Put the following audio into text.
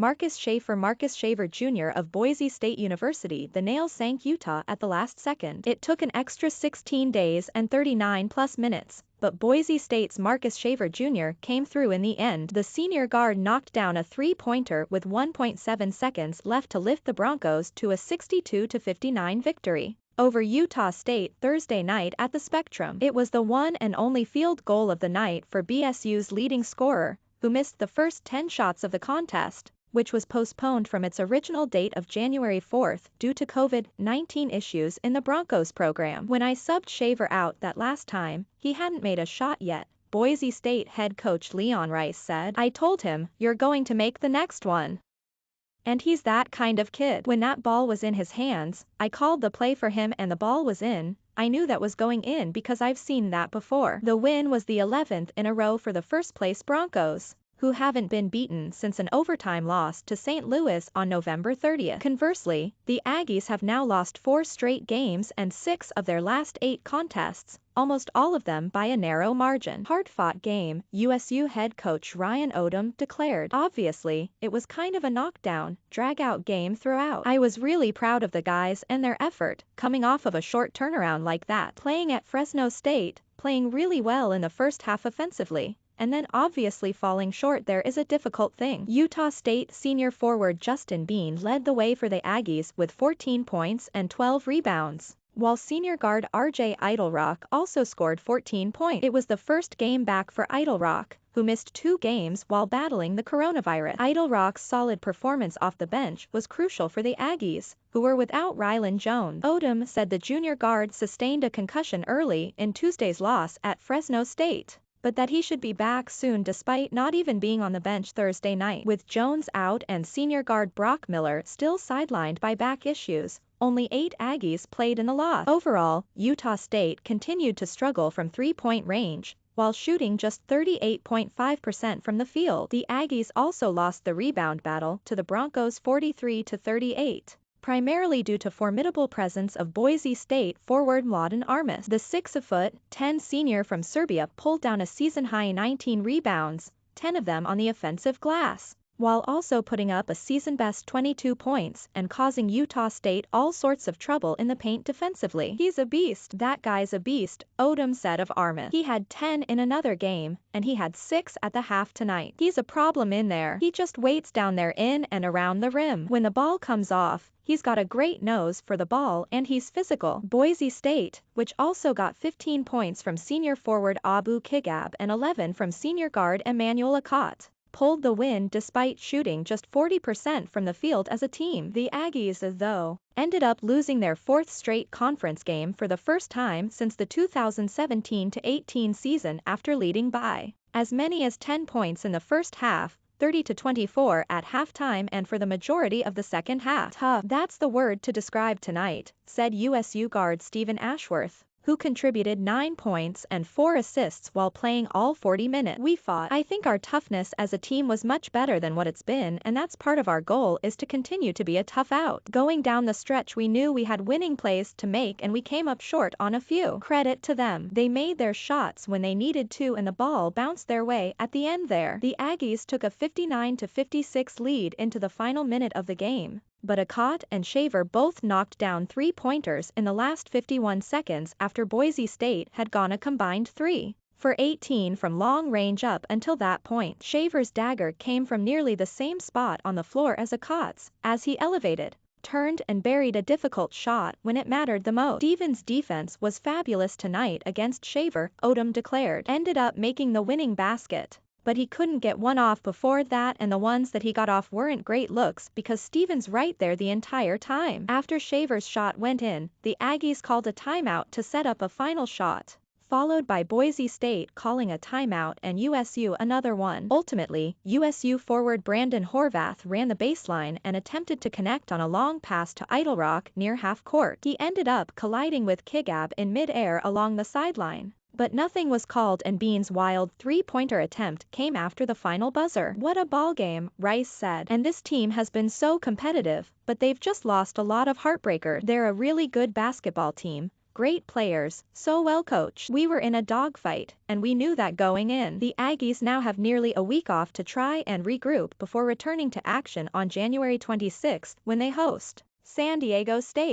Marcus Shaver Jr. of Boise State University. The Nails sank Utah at the last second. It took an extra 16 days and 39 plus minutes, but Boise State's Marcus Shaver Jr. came through in the end. The senior guard knocked down a three-pointer with 1.7 seconds left to lift the Broncos to a 62-59 victory over Utah State Thursday night at the Spectrum. It was the one and only field goal of the night for BSU's leading scorer, who missed the first 10 shots of the contest, which was postponed from its original date of January 4 due to COVID-19 issues in the Broncos program. When I subbed Shaver out that last time, he hadn't made a shot yet, Boise State head coach Leon Rice said. I told him, you're going to make the next one. And he's that kind of kid. When that ball was in his hands, I called the play for him and the ball was in. I knew that was going in because I've seen that before. The win was the 11th in a row for the first-place Broncos, who haven't been beaten since an overtime loss to St. Louis on November 30. Conversely, the Aggies have now lost 4 straight games and 6 of their last 8 contests, almost all of them by a narrow margin. Hard-fought game, USU head coach Odom declared. Obviously, it was kind of a knockdown, drag-out game throughout. I was really proud of the guys and their effort, coming off of a short turnaround like that. Playing at Fresno State, playing really well in the first half offensively, and then obviously falling short there is a difficult thing. Utah State senior forward Justin Bean led the way for the Aggies with 14 points and 12 rebounds, while senior guard RJ Idlerock also scored 14 points. It was the first game back for Idlerock, who missed 2 games while battling the coronavirus. Idlerock's solid performance off the bench was crucial for the Aggies, who were without Rylan Jones. Odom said the junior guard sustained a concussion early in Tuesday's loss at Fresno State, but that he should be back soon despite not even being on the bench Thursday night. With Jones out and senior guard Brock Miller still sidelined by back issues, only 8 Aggies played in the loss. Overall, Utah State continued to struggle from three-point range, while shooting just 38.5% from the field. The Aggies also lost the rebound battle to the Broncos 43-38. Primarily due to formidable presence of Boise State forward Mladen Armus. The 6'10" senior from Serbia pulled down a season-high 19 rebounds, 10 of them on the offensive glass, while also putting up a season-best 22 points and causing Utah State all sorts of trouble in the paint defensively. He's a beast. That guy's a beast, Odom said of Armus. He had 10 in another game, and he had 6 at the half tonight. He's a problem in there. He just waits down there in and around the rim. When the ball comes off, he's got a great nose for the ball and he's physical. Boise State, which also got 15 points from senior forward Abu Kigab and 11 from senior guard Emmanuel Akot, pulled the win despite shooting just 40% from the field as a team. The Aggies, though, ended up losing their 4th straight conference game for the first time since the 2017-18 season after leading by as many as 10 points in the first half, 30-24 at halftime and for the majority of the second half. Tough, that's the word to describe tonight, said USU guard Stephen Ashworth, who contributed 9 points and 4 assists while playing all 40 minutes. We fought. I think our toughness as a team was much better than what it's been, and that's part of our goal is to continue to be a tough out. Going down the stretch we knew we had winning plays to make and we came up short on a few. Credit to them. They made their shots when they needed to and the ball bounced their way at the end there. The Aggies took a 59-56 lead into the final minute of the game, but Akot and Shaver both knocked down 3-pointers in the last 51 seconds after Boise State had gone a combined 3 for 18 from long range up until that point. Shaver's dagger came from nearly the same spot on the floor as Akot's, as he elevated, turned and buried a difficult shot when it mattered the most. Stevens' defense was fabulous tonight against Shaver, Odom declared. Ended up making the winning basket, but he couldn't get one off before that and the ones that he got off weren't great looks because Stevens right there the entire time. After Shaver's shot went in, the Aggies called a timeout to set up a final shot, followed by Boise State calling a timeout and USU another one. Ultimately, USU forward Brandon Horvath ran the baseline and attempted to connect on a long pass to Idlerock near half court. He ended up colliding with Kigab in mid-air along the sideline, but nothing was called and Bean's wild 3-pointer attempt came after the final buzzer. What a ball game, Rice said. And this team has been so competitive, but they've just lost a lot of heartbreakers. They're a really good basketball team, Great players, so well coached. We were in a dogfight, and we knew that going in. The Aggies now have nearly a week off to try and regroup before returning to action on January 26 when they host San Diego State.